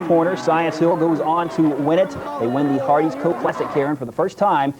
corner. Science Hill goes on to win it. They win the Hardee's Coke Classic, Karen, for the first time.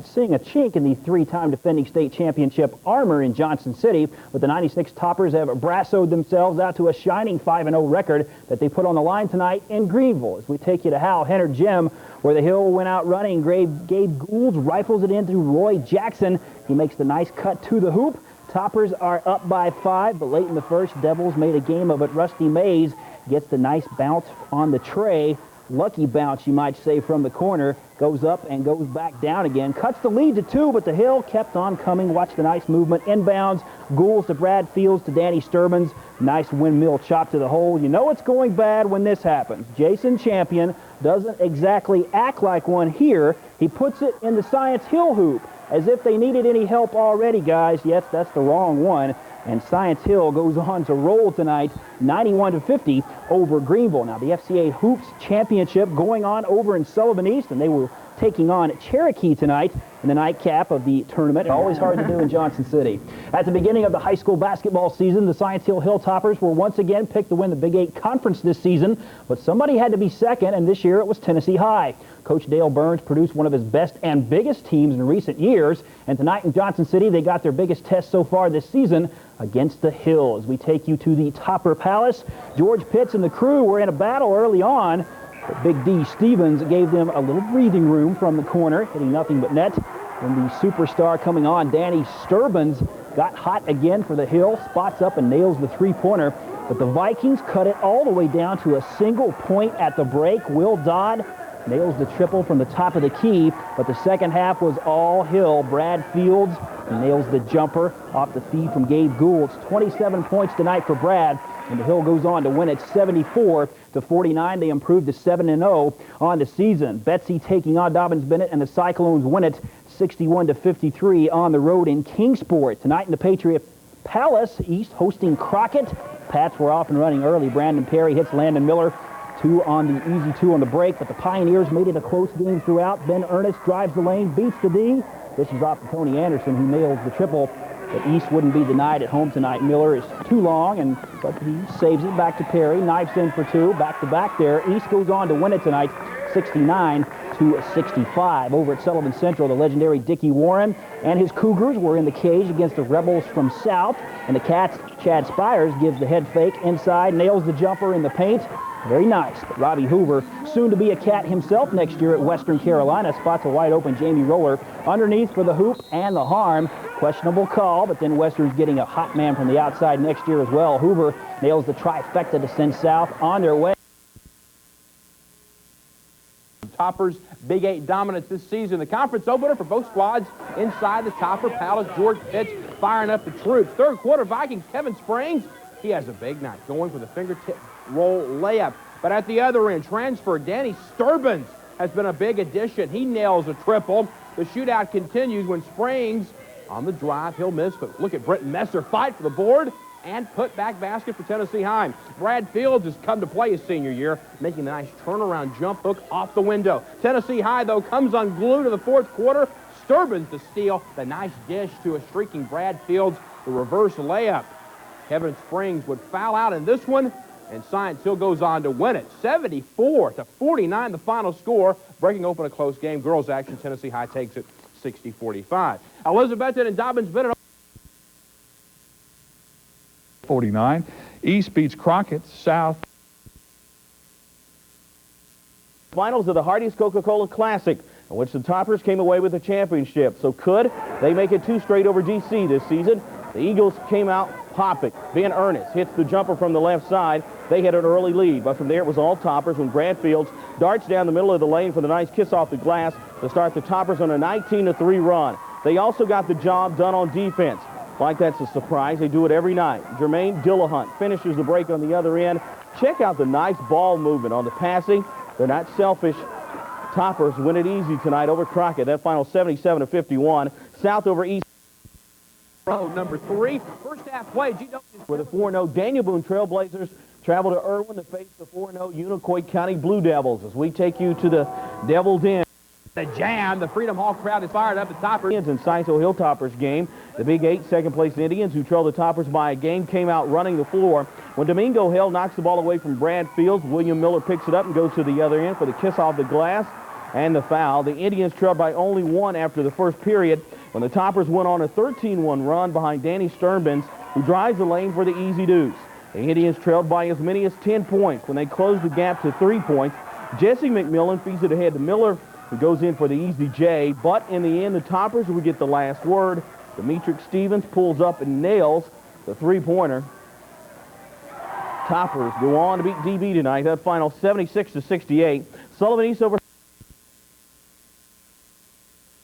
Seeing a chink in the three-time defending state championship armor in Johnson City, but the 96 Toppers have brassoed themselves out to a shining 5-0 record that they put on the line tonight in Greenville. As we take you to Hal Henner Gym, where the Hill went out running. Gabe Gould rifles it in through Roy Jackson. He makes the nice cut to the hoop. Toppers are up by 5, but late in the first, Devils made a game of it. Rusty Mays gets the nice bounce on the tray. Lucky bounce, you might say, from the corner. Goes up and goes back down again. Cuts the lead to 2, but the Hill kept on coming. Watch the nice movement. Inbounds. Gould to Brad Fields to Danny Sturbins. Nice windmill chop to the hole. You know it's going bad when this happens. Jason Champion doesn't exactly act like one here. He puts it in the Science Hill hoop as if they needed any help already, guys. Yes, that's the wrong one. And Science Hill goes on to roll tonight 91-50 over Greenville. Now, the FCA Hoops Championship going on over in Sullivan East, and they were taking on Cherokee tonight in the nightcap of the tournament. Always hard to do in Johnson City. At the beginning of the high school basketball season, the Science Hill Hilltoppers were once again picked to win the Big 8 Conference this season, but somebody had to be second, and this year it was Tennessee High. Coach Dale Burns produced one of his best and biggest teams in recent years, and tonight in Johnson City, they got their biggest test so far this season against the Hill. As we take you to the Topper Palace, George Pitts and the crew were in a battle early on, but Big D Stevens gave them a little breathing room from the corner, hitting nothing but net. And the superstar coming on, Danny Sturbins, got hot again for the Hill, spots up and nails the three-pointer. But the Vikings cut it all the way down to a single point at the break. Will Dodd nails the triple from the top of the key, but the second half was all Hill. Brad Fields nails the jumper off the feed from Gabe Gould. 27 points tonight for Brad, and the Hill goes on to win it 74-49. They improved to 7-0 on the season. Betsy taking on Dobyns-Bennett, and the Cyclones win it 61-53 on the road in Kingsport. Tonight in the Patriot Palace, East hosting Crockett. Pats were off and running early. Brandon Perry hits Landon Miller. 2 on the easy 2 on the break, but the Pioneers made it a close game throughout. Ben Ernest drives the lane, beats the D. This is off to Tony Anderson, who nails the triple. But East wouldn't be denied at home tonight. Miller is too long, but he saves it back to Perry. Knifes in for 2, back-to-back there. East goes on to win it tonight, 69-65. Over at Sullivan Central, the legendary Dickie Warren and his Cougars were in the cage against the Rebels from South. And the Cats, Chad Spires, gives the head fake inside, nails the jumper in the paint. Very nice. But Robbie Hoover, soon to be a Cat himself next year at Western Carolina, spots a wide-open Jamie Roller underneath for the hoop and the harm. Questionable call, but then Western's getting a hot man from the outside next year as well. Hoover nails the trifecta to send South on their way. Toppers Big 8 dominance this season. The conference opener for both squads inside the Topper Palace. George Pitts firing up the troops. Third quarter, Vikings Kevin Springs. He has a big night, going for the fingertip roll layup. But at the other end, transfer Danny Sturbins has been a big addition. He nails a triple. The shootout continues when Springs on the drive. He'll miss, but look at Brenton Messer fight for the board and put back basket for Tennessee High. Brad Fields has come to play his senior year, making the nice turnaround jump hook off the window. Tennessee High, though, comes unglued in the fourth quarter. Sturbins to steal. The nice dish to a streaking Brad Fields. The reverse layup. Kevin Springs would foul out in this one, and Science Hill goes on to win it. 74-49, the final score, breaking open a close game. Girls action, Tennessee High takes it 60-45. Elizabethton and Dobyns-Bennett. 49. East beats Crockett. South. Finals of the Hardee's Coca-Cola Classic, in which the Toppers came away with the championship. So could they make it 2 straight over GC this season? The Eagles came out popping. Ben Ernest hits the jumper from the left side. They had an early lead, but from there it was all Toppers when Brad Fields darts down the middle of the lane for the nice kiss off the glass to start the Toppers on a 19-3 run. They also got the job done on defense. Like that's a surprise. They do it every night. Jermaine Dillahunt finishes the break on the other end. Check out the nice ball movement on the passing. They're not selfish. Toppers win it easy tonight over Crockett. That final 77-51. South over East. Number 3, first half play. For the 4-0 Daniel Boone Trailblazers travel to Irwin to face the 4-0 Unicoi County Blue Devils as we take you to the Devil Den. The jam, the Freedom Hall crowd is fired up at Toppers. In Science Hill Hilltoppers game. The Big 8 second-place Indians, who trailed the Toppers by a game, came out running the floor. When Domingo Hill knocks the ball away from Brad Fields, William Miller picks it up and goes to the other end for the kiss off the glass and the foul. The Indians trailed by only one after the first period when the Toppers went on a 13-1 run behind Danny Sternbens, who drives the lane for the easy deuce. The Indians trailed by as many as 10 points when they closed the gap to 3 points. Jesse McMillan feeds it ahead to Miller, who goes in for the easy J. But in the end, the Toppers would get the last word. Demetric Stevens pulls up and nails the three-pointer. Toppers go on to beat DB tonight. That final 76-68. Sullivan East over.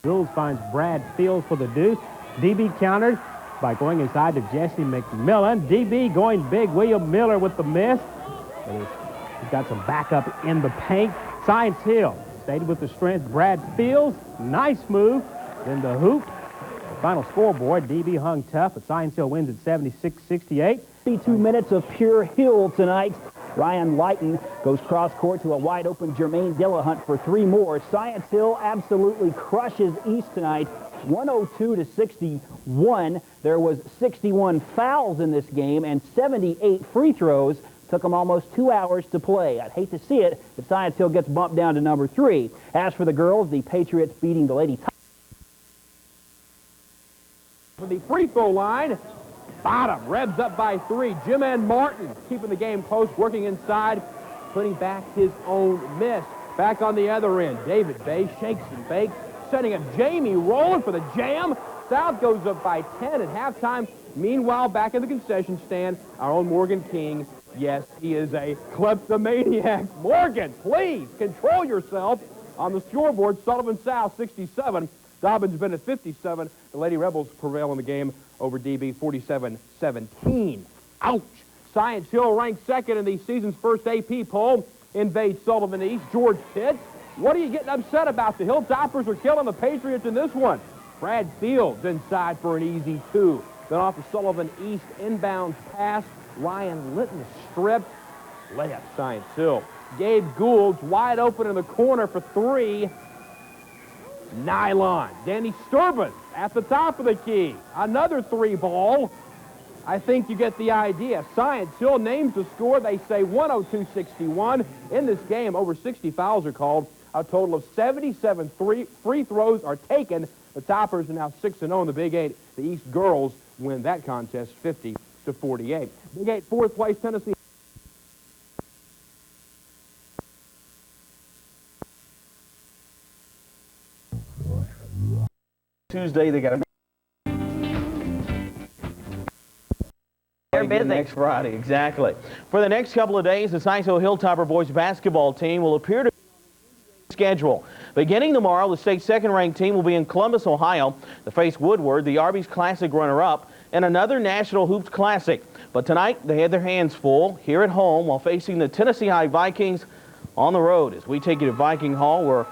Jules finds Brad Fields for the deuce. DB countered by going inside to Jesse McMillan. DB going big. William Miller with the miss. And he's got some backup in the paint. Science Hill stayed with the strength. Brad Fields, nice move. Then the hoop. The final scoreboard, DB hung tough, but Science Hill wins at 76-68. 52 minutes of pure Hill tonight. Ryan Lighton goes cross-court to a wide-open Jermaine Dillahunt for 3 more. Science Hill absolutely crushes East tonight, 102-61. There was 61 fouls in this game and 78 free throws. Took them almost 2 hours to play. I'd hate to see it if Science Hill gets bumped down to number 3. As for the girls, the Patriots beating the Lady Tigers. For the free throw line, Bottom revs up by 3. Jim Ann Martin keeping the game close, working inside, putting back his own miss. Back on the other end, David Bay shakes and bakes, setting up Jamie Rowland for the jam. South goes up by 10 at halftime. Meanwhile, back in the concession stand, our own Morgan King. Yes, he is a kleptomaniac. Morgan, please control yourself. On the scoreboard, Sullivan South 67, Dobbins Bennett 57. The Lady Rebels prevail in the game over DB 47-17. Ouch! Science Hill ranked second in the season's first AP poll. Invades Sullivan East. George Pitts. What are you getting upset about? The Hilltoppers are killing the Patriots in this one. Brad Fields inside for an easy 2. Then off the Sullivan East inbound pass. Ryan Litton stripped. Layup Science Hill. Gabe Gould's wide open in the corner for 3. Nylon. Danny Sternbens at the top of the key. Another 3 ball. I think you get the idea. Science Hill names the score. They say 102-61. In this game, over 60 fouls are called. A total of 77 free throws are taken. The Toppers are now 6-0 in the Big 8. The East girls win that contest 50-48. Big 8, fourth place, Tennessee. Tuesday, they got a They're busy. next Friday, exactly. For the next couple of days, the Science Hill Hilltopper boys basketball team will appear to schedule. Beginning tomorrow, the state's second-ranked team will be in Columbus, Ohio, to face Woodward, the Arby's Classic runner-up, and another National Hoops Classic. But tonight, they had their hands full here at home while facing the Tennessee High Vikings on the road. As we take you to Viking Hall, where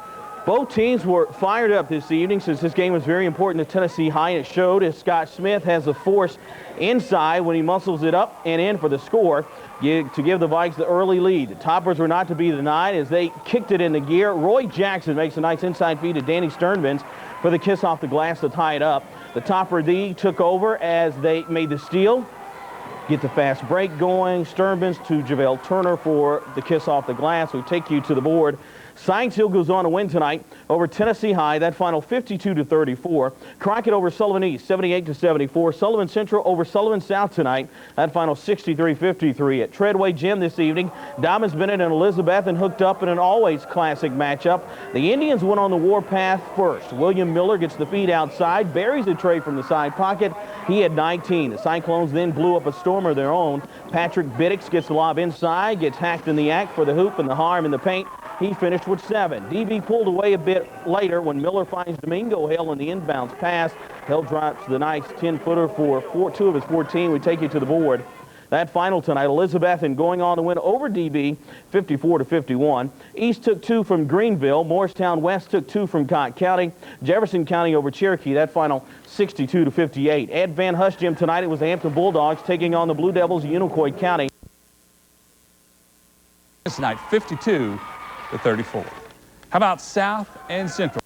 both teams were fired up this evening, since this game was very important to Tennessee High, and it showed as Scott Smith has the force inside when he muscles it up and in for the score to give the Vikes the early lead. The Toppers were not to be denied as they kicked it into gear. Roy Jackson makes a nice inside feed to Danny Sternbens for the kiss off the glass to tie it up. The Topper D took over as they made the steal. Get the fast break going. Sternbens to JaVale Turner for the kiss off the glass. We take you to the board. Science Hill goes on to win tonight over Tennessee High. That final 52-34. Crockett over Sullivan East 78-74. Sullivan Central over Sullivan South tonight. That final 63-53 at Treadway Gym this evening. Dobbins Bennett and Elizabethan hooked up in an always classic matchup. The Indians went on the warpath first. William Miller gets the feed outside, buries the tray from the side pocket. He had 19. The Cyclones then blew up a storm of their own. Patrick Biddix gets the lob inside, gets hacked in the act for the hoop and the harm in the paint. He finished with 7. DB pulled away a bit later when Miller finds Domingo Hill in the inbounds pass. Hill drops the nice 10-footer for 2 of his 14. We take you to the board. That final tonight, Elizabethan going on to win over DB 54-51. East took 2 from Greenville. Morristown West took 2 from Cott County. Jefferson County over Cherokee. That final 62-58. At Van Hush Gym tonight, it was the Hampton Bulldogs taking on the Blue Devils of Unicoi County. This night, 52-34. How about South and Central?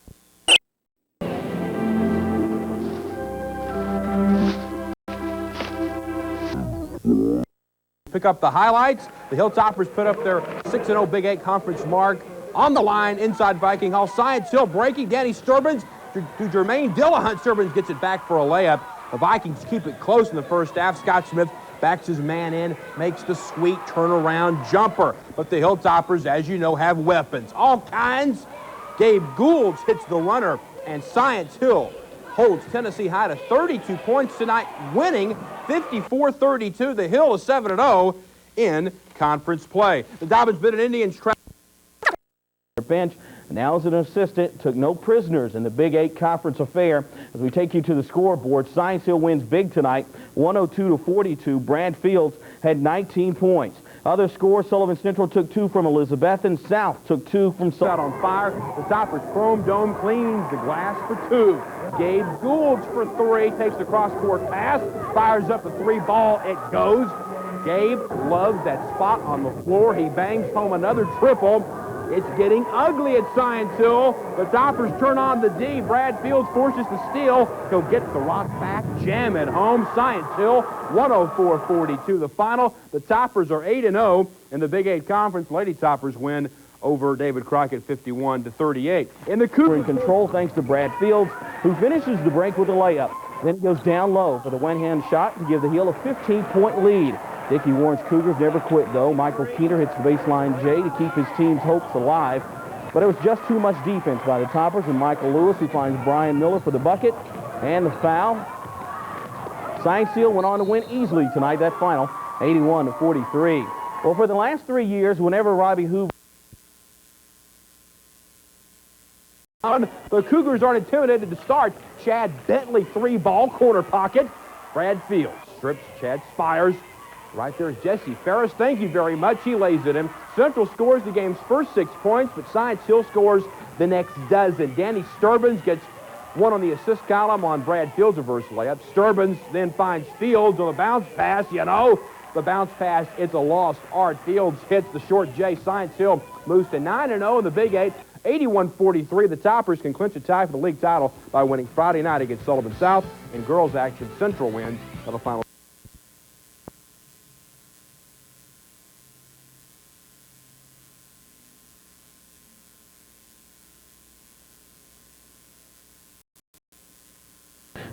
pick up the highlights. The Hilltoppers put up their 6-0 Big 8 conference mark on the line inside Viking Hall. Science Hill breaking. Danny Sturbins to Jermaine Dillahunt. Sturbins gets it back for a layup. The Vikings keep it close in the first half. Scott Smith backs his man in, makes the sweet turnaround jumper. But the Hilltoppers, as you know, have weapons. All kinds. Gabe Goulds hits the runner, and Science Hill holds Tennessee High to 32 points tonight, winning 54-32. The Hill is 7-0 in conference play. The Dobyns-Bennett Indians track bench. Now as an assistant, took no prisoners in the Big 8 conference affair. As we take you to the scoreboard, Science Hill wins big tonight, 102-42. Brad Fields had 19 points. Other scores, Sullivan Central took 2 from Elizabethton. South took 2 from out on fire. The Toppers Chrome Dome cleans the glass for 2. Gabe Goulds for 3, takes the cross-court pass, fires up the 3 ball, it goes. Gabe loves that spot on the floor. He bangs home another triple. It's getting ugly at Science Hill. The Toppers turn on the D. Brad Fields forces the steal. He'll get the rock back, jam it home. Science Hill, 104-42 the final. The Toppers are 8-0 in the Big 8 Conference. Lady Toppers win over David Crockett 51-38. In the Cougar in control thanks to Brad Fields, who finishes the break with a layup. Then it goes down low for the one-hand shot to give the Hill a 15-point lead. Dickie Warren's Cougars never quit, though. Michael Keener hits the baseline J to keep his team's hopes alive. But it was just too much defense by the Toppers, and Michael Lewis, who finds Brian Miller for the bucket and the foul. Science Hill went on to win easily tonight, that final, 81-43. Well, for the last 3 years, whenever Robbie Hoover the Cougars aren't intimidated to start. Chad Bentley 3-ball corner pocket. Brad Fields strips Chad Spires. Right there is Jesse Ferris. Thank you very much. He lays it in. Central scores the game's first 6 points, but Science Hill scores the next dozen. Danny Sturbins gets one on the assist column on Brad Fields' reverse layup. Sturbins then finds Fields on the bounce pass. You know, the bounce pass, it's a lost art. Fields hits the short J. Science Hill moves to 9-0 in the Big 8. 81-43. The Toppers can clinch a tie for the league title by winning Friday night against Sullivan South. In girls action, Central wins by the final.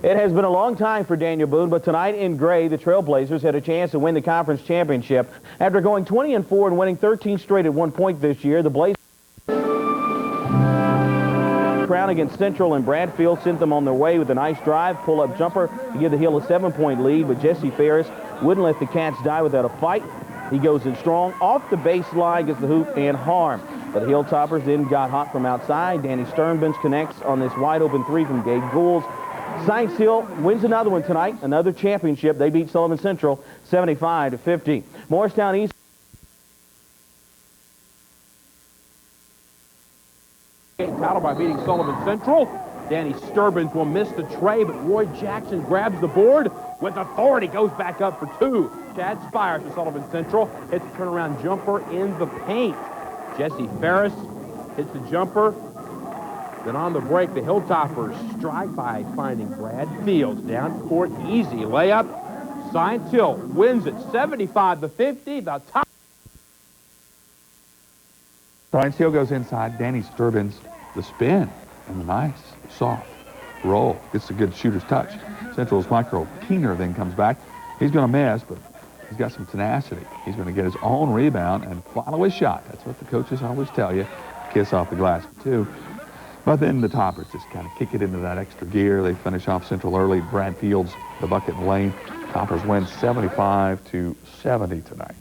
It has been a long time for Daniel Boone, but tonight in gray, the Trailblazers had a chance to win the conference championship. After going 20-4 and winning 13 straight at 1 point this year, the Blazers crown against Central, and Brad Fields sent them on their way with a nice drive, pull-up jumper to give the Hill a 7-point lead, but Jesse Ferris wouldn't let the Cats die without a fight. He goes in strong off the baseline, gets the hoop and harm. But the Hilltoppers then got hot from outside. Danny Sternbins connects on this wide-open 3 from Gabe Goulds. Science Hill wins another one tonight, another championship. They beat Sullivan Central 75-50. Morristown East title by beating Sullivan Central. Danny Sturbins will miss the tray, but Roy Jackson grabs the board with authority, goes back up for 2. Chad Spires for Sullivan Central hits a turnaround jumper in the paint. Jesse Ferris hits the jumper. Then on the break, the Hilltoppers strike by finding Brad Fields. Down court, easy layup. Science Hill wins it 75-50. The top. Science Hill goes inside. Danny Sturbins, the spin, and the nice, soft roll. Gets a good shooter's touch. Central's Michael Keener then comes back. He's going to miss, but he's got some tenacity. He's going to get his own rebound and follow his shot. That's what the coaches always tell you. Kiss off the glass for 2. But then the Toppers just kind of kick it into that extra gear. They finish off Central early. Brad Fields, the bucket in the lane. Toppers win 75-70 tonight.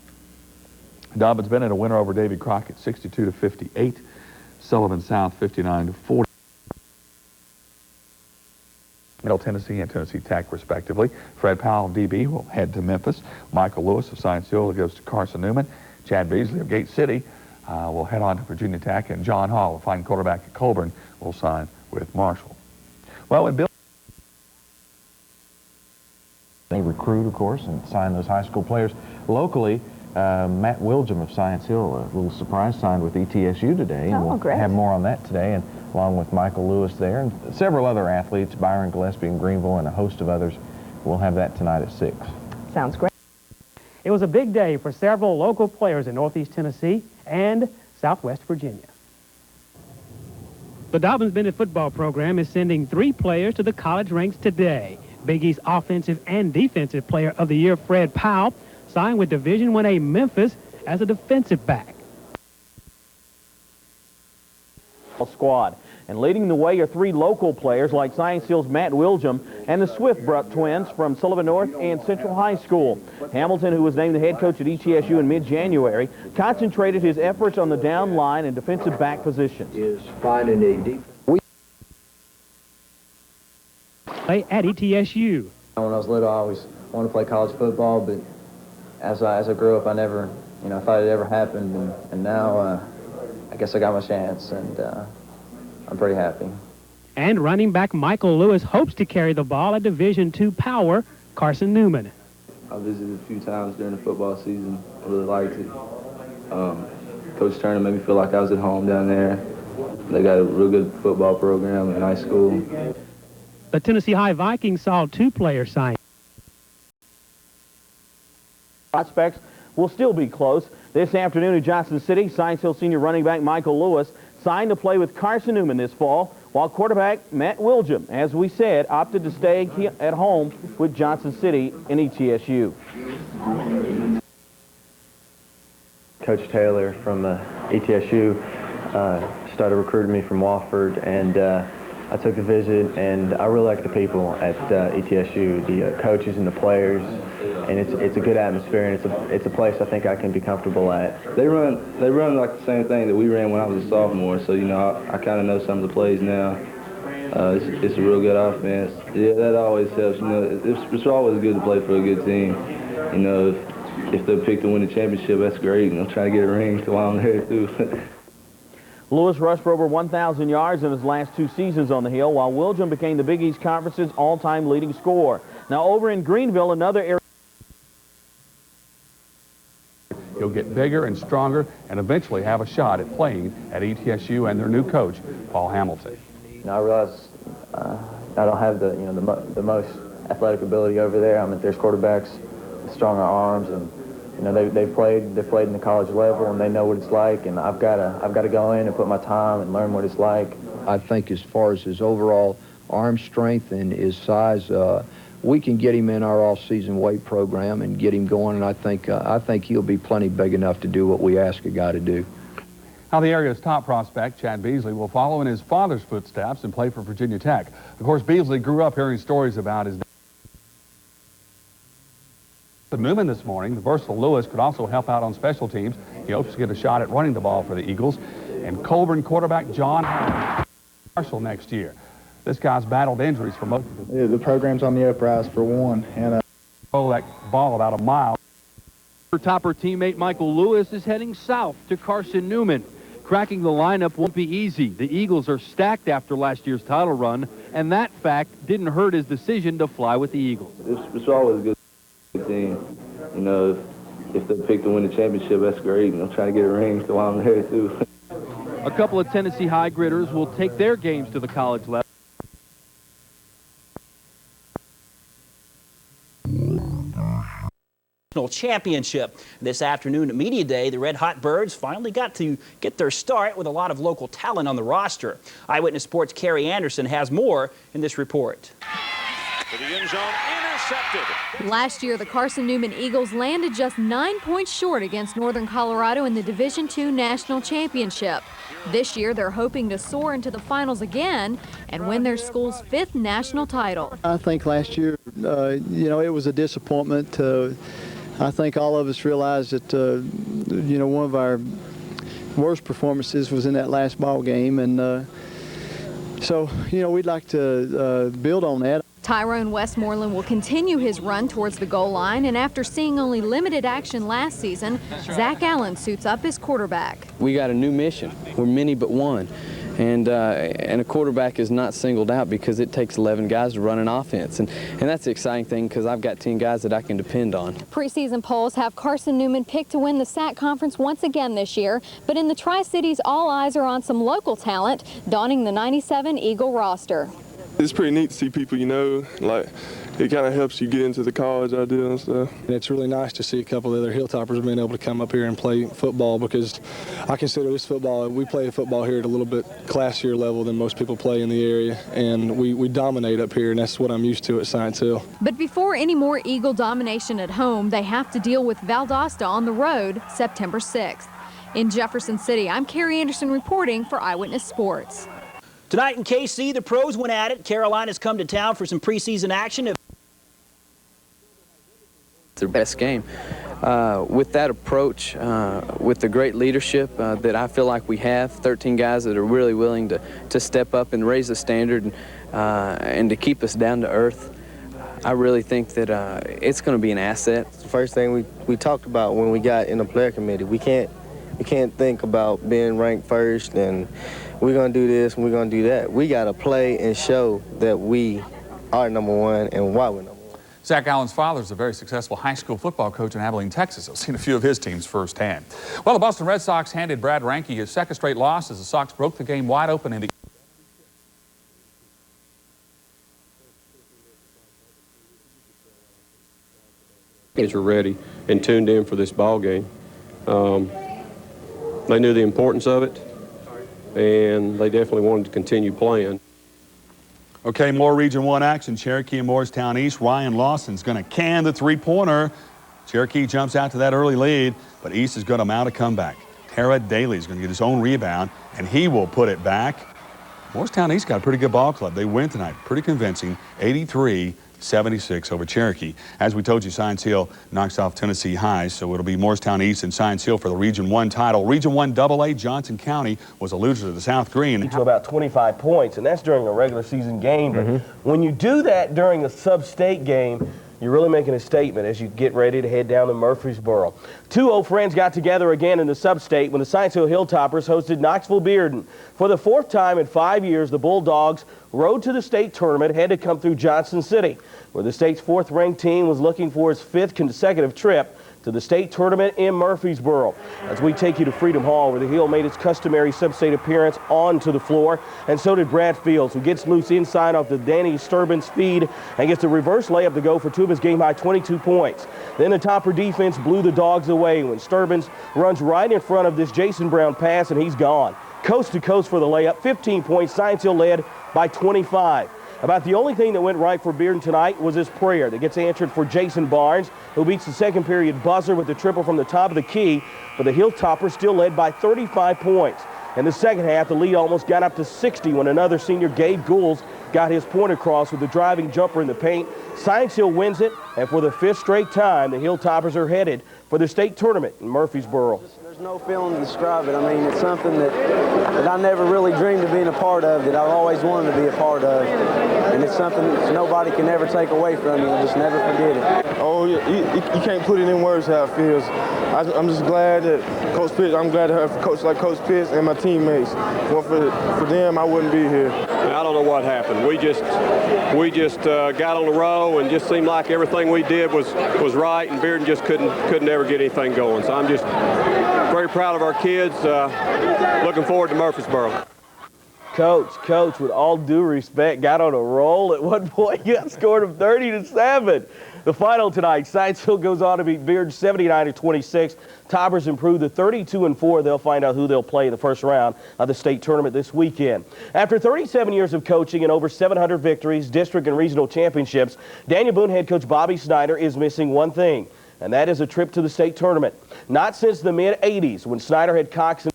Dobyns-Bennett a winner over David Crockett, 62-58. Sullivan South, 59-40. Middle Tennessee and Tennessee Tech, respectively. Fred Powell, DB, will head to Memphis. Michael Lewis of Science Hill goes to Carson Newman. Chad Beasley of Gate City will head on to Virginia Tech, and John Hall, a fine quarterback at Colburn, will sign with Marshall. Well, in Bill, they recruit, of course, and sign those high school players. Locally, Matt Wilgem of Science Hill, a little surprise, signed with ETSU today. And we'll have more on that today, and along with Michael Lewis there, and several other athletes, Byron Gillespie in Greenville, and a host of others. We'll have that tonight at 6. Sounds great. It was a big day for several local players in Northeast Tennessee and Southwest Virginia. The Dobyns-Bennett football program is sending 3 players to the college ranks today. Big East Offensive and Defensive Player of the Year Fred Powell signed with Division I-A Memphis as a defensive back. Squad. And leading the way are 3 local players like Science Hill's Matt Wiljum and the Swift twins from Sullivan North and Central High School. Hamilton, who was named the head coach at ETSU in mid-January, concentrated his efforts on the down line and defensive back positions. Is finding a deep. Play at ETSU. When I was little, I always wanted to play college football, but as I grew up, I never, thought it ever happened, and now I guess I got my chance, and I'm pretty happy. And running back Michael Lewis hopes to carry the ball at Division II power Carson Newman. I visited a few times during the football season. I really liked it. Coach Turner made me feel like I was at home down there. They got a real good football program and a nice school. The Tennessee High Vikings saw 2 players sign. Prospects will still be close. This afternoon in Johnson City, Science Hill senior running back Michael Lewis signed to play with Carson Newman this fall, while quarterback Matt Wiljum, as we said, opted to stay at home with Johnson City in ETSU. Coach Taylor from ETSU started recruiting me from Wofford, and I took the visit, and I really like the people at ETSU, the coaches and the players, and it's a good atmosphere, and it's a place I think I can be comfortable at. They run like the same thing that we ran when I was a sophomore, so I kind of know some of the plays now. It's a real good offense. Yeah, that always helps. It's always good to play for a good team. If they're picked to win the championship, that's great, and I'm trying to get a ring while I'm there too. Lewis rushed for over 1,000 yards in his last 2 seasons on the Hill, while Wiljum became the Big East Conference's all-time leading scorer. Now over in Greenville, another area. He'll get bigger and stronger and eventually have a shot at playing at ETSU and their new coach, Paul Hamilton. I realize I don't have the most athletic ability over there. I mean, there's quarterbacks with stronger arms, and they've played in the college level, and they know what it's like. And I've got to go in and put my time and learn what it's like. I think as far as his overall arm strength and his size, we can get him in our off-season weight program and get him going. And I think he'll be plenty big enough to do what we ask a guy to do. Now the area's top prospect, Chad Beasley, will follow in his father's footsteps and play for Virginia Tech. Of course, Beasley grew up hearing stories about his Newman this morning. The versatile Lewis could also help out on special teams. He hopes to get a shot at running the ball for the Eagles. And Colburn quarterback John Marshall next year. This guy's battled injuries for most of the the program's on the uprise for one, and that ball about a mile. Topper teammate Michael Lewis is heading south to Carson Newman. Cracking the lineup won't be easy. The Eagles are stacked after last year's title run, and that fact didn't hurt his decision to fly with the Eagles. It's always a good team. If they're picked to win the championship, that's great, and I'm trying to get a ring while I'm there too. A couple of Tennessee high gritters will take their games to the college level. Championship. This afternoon at Media Day, the Red Hot Birds finally got to get their start with a lot of local talent on the roster. Eyewitness Sports' Carrie Anderson has more in this report. To the end zone, intercepted. Last year, the Carson Newman Eagles landed just 9 points short against Northern Colorado in the Division II National Championship. This year, they're hoping to soar into the finals again and win their school's 5th national title. I think last year, it was a disappointment. I think all of us realized that, one of our worst performances was in that last ball game. And so, we'd like to build on that. Tyrone Westmoreland will continue his run towards the goal line, and after seeing only limited action last season, Zach Allen suits up as quarterback. We got a new mission. We're many but one. And a quarterback is not singled out because it takes 11 guys to run an offense. And that's the exciting thing because I've got 10 guys that I can depend on. Preseason polls have Carson Newman picked to win the SAC Conference once again this year. But in the Tri-Cities, all eyes are on some local talent donning the '97 Eagle roster. It's pretty neat to see people, like it kind of helps you get into the college idea and stuff. And it's really nice to see a couple of the other Hilltoppers being able to come up here and play football, because I consider this football, we play football here at a little bit classier level than most people play in the area, and we dominate up here, and that's what I'm used to at Science Hill. But before any more Eagle domination at home, they have to deal with Valdosta on the road September 6th. In Jefferson City, I'm Carrie Anderson reporting for Eyewitness Sports. Tonight in KC, the pros went at it. Carolina's come to town for some preseason action. Their best game. With that approach, with the great leadership that I feel like we have, 13 guys that are really willing to step up and raise the standard and to keep us down to earth, I really think that it's going to be an asset. It's the first thing we talked about when we got in the player committee. We can't think about being ranked first and we're going to do this and we're going to do that. We got to play and show that we are number one and why we're number one. Zach Allen's father is a very successful high school football coach in Abilene, Texas. I've seen a few of his teams firsthand. Well, the Boston Red Sox handed Brad Ranke his second straight loss as the Sox broke the game wide open in the Were ready and tuned in for this ball game. They knew the importance of it, and they definitely wanted to continue playing. Okay, more Region 1 action. Cherokee and Morristown East. Ryan Lawson's going to can the three-pointer. Cherokee jumps out to that early lead, but East is going to mount a comeback. Tara Daly is going to get his own rebound, and he will put it back. Morristown East got a pretty good ball club. They win tonight, pretty convincing, 83-76 over Cherokee. As we told you, Science Hill knocks off Tennessee High, so it'll be Morristown East and Science Hill for the Region 1 title. Region 1 AA, Johnson County was a loser to the South Green. To about 25 points, and that's during a regular season game. But when you do that during a sub-state game, you're really making a statement as you get ready to head down to Murfreesboro. Two old friends got together again in the sub-state when the Science Hill Hilltoppers hosted Knoxville-Bearden. For the fourth time in 5 years, the Bulldogs rode to the state tournament, had to come through Johnson City, where the state's fourth-ranked team was looking for its fifth consecutive trip to the state tournament in Murfreesboro. As we take you to Freedom Hall, where the Hill made its customary sub-state appearance onto the floor, and so did Brad Fields, who gets loose inside off the Danny Sturbin's feed and gets a reverse layup to go for two of his game-high 22 points. Then the Topper defense blew the Dogs away when Sturbins runs right in front of this Jason Brown pass, and he's gone. Coast to coast for the layup, 15 points. Science Hill led by 25. About the only thing that went right for Bearden tonight was his prayer that gets answered for Jason Barnes, who beats the second period buzzer with the triple from the top of the key, but the Hilltoppers still led by 35 points. In the second half, the lead almost got up to 60 when another senior, Gabe Gouls, got his point across with the driving jumper in the paint. Science Hill wins it, and for the fifth straight time, the Hilltoppers are headed for the state tournament in Murfreesboro. There's no feeling to describe it. I mean, it's something that I never really dreamed of being a part of, that I've always wanted to be a part of. And it's something that nobody can ever take away from you. Just never forget it. Oh, you can't put it in words how it feels. I'm just glad that Coach Pitts, I'm glad to have a coach like Coach Pitts and my teammates. Well, for them, I wouldn't be here. I don't know what happened. We just got on the row and just seemed like everything we did was right, and Bearden just couldn't ever get anything going. So I'm just very proud of our kids. Looking forward to Murfreesboro. Coach, with all due respect, got on a roll. At one point, he outscored him 30-7. The final tonight, Science Hill goes on to beat Bearden 79-26. Toppers improve to 32-4. They'll find out who they'll play in the first round of the state tournament this weekend. After 37 years of coaching and over 700 victories, district and regional championships, Daniel Boone head coach Bobby Snyder is missing one thing, and that is a trip to the state tournament. Not since the mid-'80s, when Snyder had Cox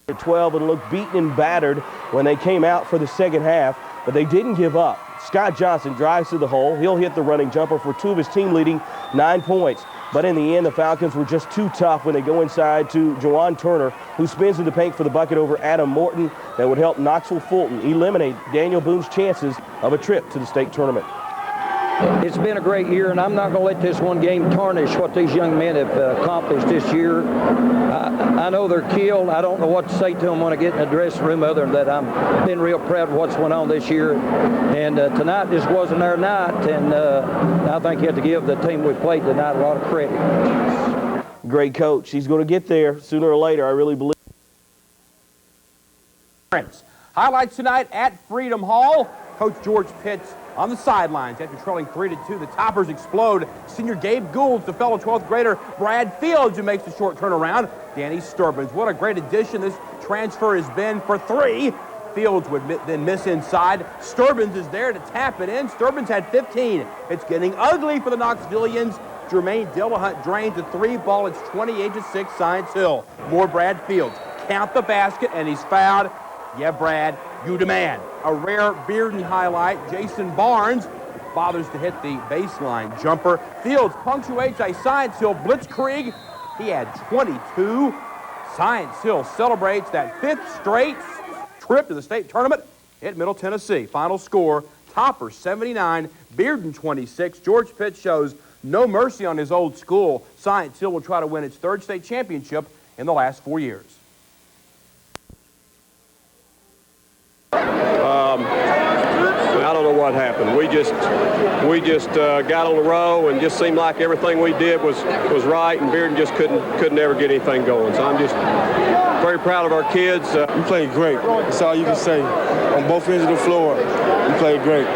12 and looked beaten and battered when they came out for the second half, but they didn't give up. Scott Johnson drives to the hole. He'll hit the running jumper for two of his team-leading 9 points. But in the end, the Falcons were just too tough when they go inside to Jawan Turner, who spins in the paint for the bucket over Adam Morton. That would help Knoxville Fulton eliminate Daniel Boone's chances of a trip to the state tournament. It's been a great year, and I'm not going to let this one game tarnish what these young men have accomplished this year. I know they're killed. I don't know what to say to them when I get in the dressing room other than that I've been real proud of what's went on this year. And tonight just wasn't our night, and I think you have to give the team we played tonight a lot of credit. Great coach. He's going to get there sooner or later, I really believe. Highlights tonight at Freedom Hall. Coach George Pitts on the sidelines after trailing 3-2. The Toppers explode. Senior Gabe Gould to fellow 12th grader Brad Fields, who makes the short turnaround. Danny Sturbins, what a great addition this transfer has been for 3. Fields would then miss inside. Sturbins is there to tap it in. Sturbins had 15. It's getting ugly for the Knoxvillians. Jermaine Dillahunt drains the 3 ball. It's 28-6 Science Hill. More Brad Fields. Count the basket, and he's fouled. Yeah, Brad, you demand. A rare Bearden highlight. Jason Barnes bothers to hit the baseline jumper. Fields punctuates a Science Hill blitzkrieg. He had 22. Science Hill celebrates that 5th straight trip to the state tournament at Middle Tennessee. Final score, Toppers 79, Bearden 26. George Pitts shows no mercy on his old school. Science Hill will try to win its 3rd state championship in the last 4 years. I don't know what happened. We just got on the row and just seemed like everything we did was right, and Bearden just couldn't ever get anything going. So I'm just very proud of our kids. We played great. That's all you can say. On both ends of the floor, we played great.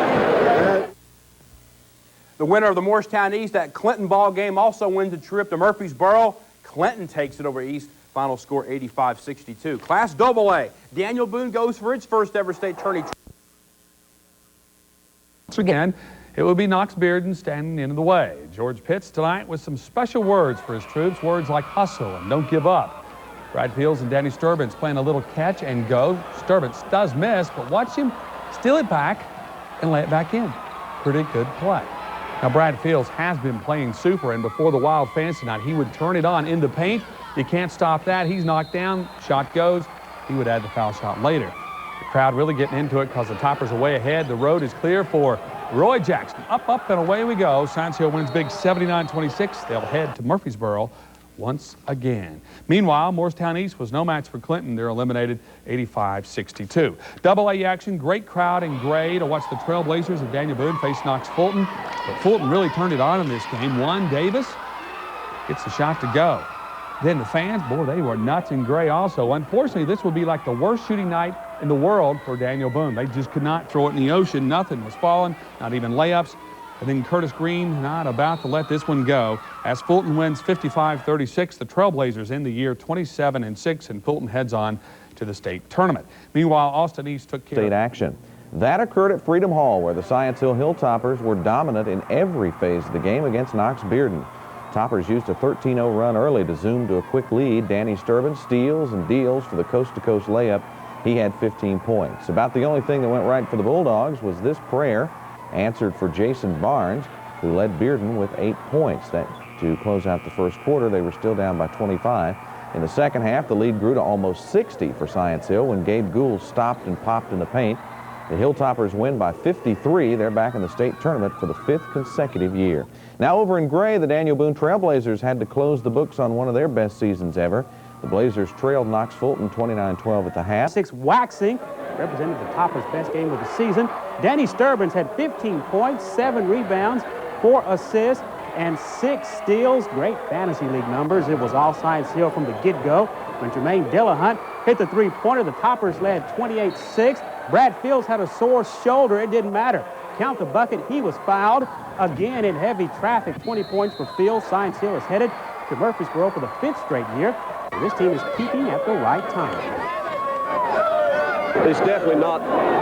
The winner of the Morristown East, that Clinton ball game, also wins a trip to Murfreesboro. Clinton takes it over East. Final score 85-62. Class AA. Daniel Boone goes for its first ever state tourney. Again, it will be Knox Bearden standing in the way. George Pitts tonight with some special words for his troops, words like hustle and don't give up. Brad Fields and Danny Sturbins playing a little catch and go. Sturbins does miss, but watch him steal it back and lay it back in. Pretty good play. Now, Brad Fields has been playing super, and before the Wild fans tonight, he would turn it on in the paint. You can't stop that. He's knocked down. Shot goes. He would add the foul shot later. The crowd really getting into it because the Toppers are way ahead. The road is clear for Roy Jackson. Up, up, and away we go. Science Hill wins big 79-26. They'll head to Murfreesboro once again. Meanwhile, Morristown East was no match for Clinton. They're eliminated 85-62. AA action, great crowd in gray to watch the Trailblazers of Daniel Boone face Knox Fulton. But Fulton really turned it on in this game. Juan Davis gets the shot to go. Then the fans, boy, they were nuts in gray also. Unfortunately, this would be like the worst shooting night in the world for Daniel Boone. They just could not throw it in the ocean. Nothing was falling, not even layups. And then Curtis Green not about to let this one go. As Fulton wins 55-36, the Trailblazers end the year 27-6, and Fulton heads on to the state tournament. Meanwhile, Austin East took care of state action. That occurred at Freedom Hall, where the Science Hill Hilltoppers were dominant in every phase of the game against Knox Bearden. Toppers used a 13-0 run early to zoom to a quick lead. Danny Sturbins steals and deals for the coast-to-coast layup. He had 15 points. About the only thing that went right for the Bulldogs was this prayer, answered for Jason Barnes, who led Bearden with 8 points. That to close out the first quarter, they were still down by 25. In the second half, the lead grew to almost 60 for Science Hill when Gabe Gould stopped and popped in the paint. The Hilltoppers win by 53. They're back in the state tournament for the 5th consecutive year. Now over in gray, the Daniel Boone Trailblazers had to close the books on one of their best seasons ever. The Blazers trailed Knox Fulton 29-12 at the half. 6 waxing represented the Toppers' best game of the season. Danny Sturbins had 15 points, 7 rebounds, 4 assists, and 6 steals. Great fantasy league numbers. It was all Science Hill from the get-go. When Jermaine Dillahunt hit the three-pointer, the Toppers led 28-6. Brad Fields had a sore shoulder. It didn't matter. Count the bucket. He was fouled again in heavy traffic. 20 points for Fields. Science Hill is headed to Murfreesboro for the 5th straight year. And this team is peaking at the right time. It's definitely not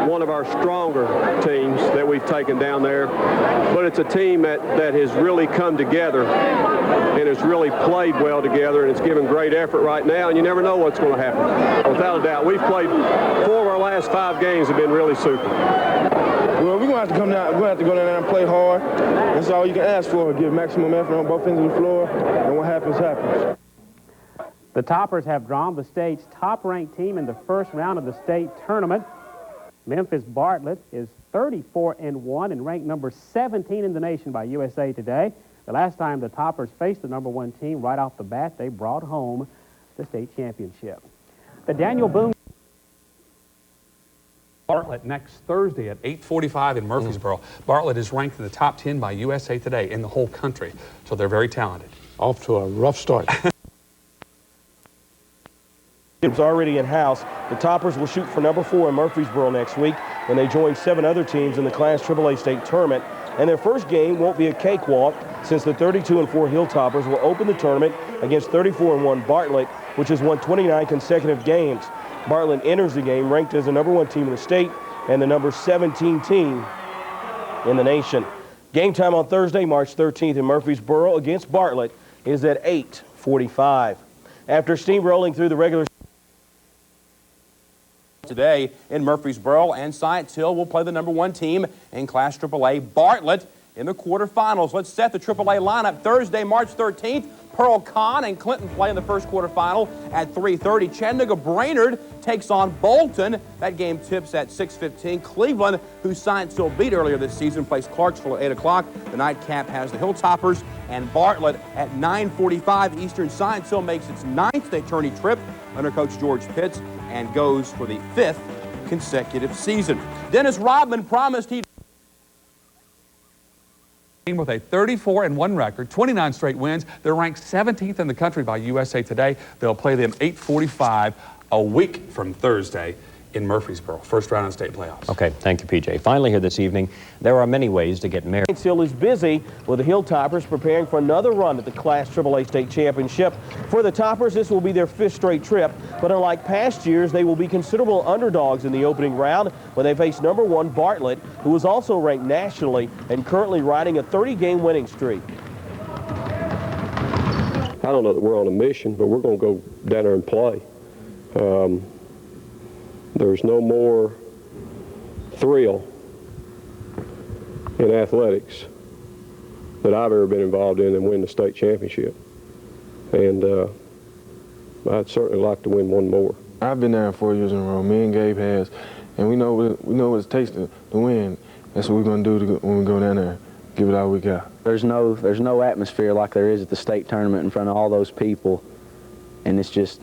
one of our stronger teams that we've taken down there, but it's a team that has really come together and has really played well together, and it's given great effort right now, and you never know what's going to happen. Without a doubt, we've played 4 of our last 5 games have been really super. Well, we're going to have to come down. We're going to have to go down there and play hard. That's all you can ask for. Give maximum effort on both ends of the floor, and what happens, happens. The Toppers have drawn the state's top-ranked team in the first round of the state tournament. Memphis Bartlett is 34-1 and ranked number 17 in the nation by USA Today. The last time the Toppers faced the number 1 team right off the bat, they brought home the state championship. The Daniel Boone Bartlett next Thursday at 8:45 in Murfreesboro. Bartlett is ranked in the top 10 by USA Today in the whole country, so they're very talented. Off to a rough start. It's already in-house. The Toppers will shoot for number 4 in Murfreesboro next week when they join 7 other teams in the Class AAA state tournament. And their first game won't be a cakewalk since the 32-4 Hilltoppers will open the tournament against 34-1 Bartlett, which has won 29 consecutive games. Bartlett enters the game ranked as the number 1 team in the state and the number 17 team in the nation. Game time on Thursday, March 13th in Murfreesboro against Bartlett is at 8:45. After steamrolling through the regular today in Murfreesboro, and Science Hill will play the number 1 team in Class AAA, Bartlett, in the quarterfinals. Let's set the AAA lineup. Thursday, March 13th, Pearl Kahn and Clinton play in the first quarterfinal at 3:30. Chattanooga Brainerd takes on Bolton. That game tips at 6:15. Cleveland, who Science Hill beat earlier this season, plays Clarksville at 8 o'clock. The nightcap has the Hilltoppers and Bartlett at 9:45 Eastern. Science Hill makes its 9th state tourney trip under Coach George Pitts and goes for the 5th consecutive season. Dennis Rodman promised he'd with a 34-1 record, 29 straight wins. They're ranked 17th in the country by USA Today. They'll play them 8:45 a week from Thursday in Murfreesboro. First round of state playoffs. Okay, thank you, PJ. Finally here this evening, there are many ways to get married. Science Hill is busy with the Hilltoppers preparing for another run at the Class AAA state championship. For the Toppers, this will be their 5th straight trip, but unlike past years, they will be considerable underdogs in the opening round when they face number 1 Bartlett, who is also ranked nationally and currently riding a 30-game winning streak. I don't know that we're on a mission, but we're going to go down there and play. There's no more thrill in athletics that I've ever been involved in than win the state championship. And I'd certainly like to win one more. I've been there 4 years in a row. Me and Gabe has, and we know what it takes to win. That's what we're going to do when we go down there. Give it all we got. There's no atmosphere like there is at the state tournament in front of all those people, and it's just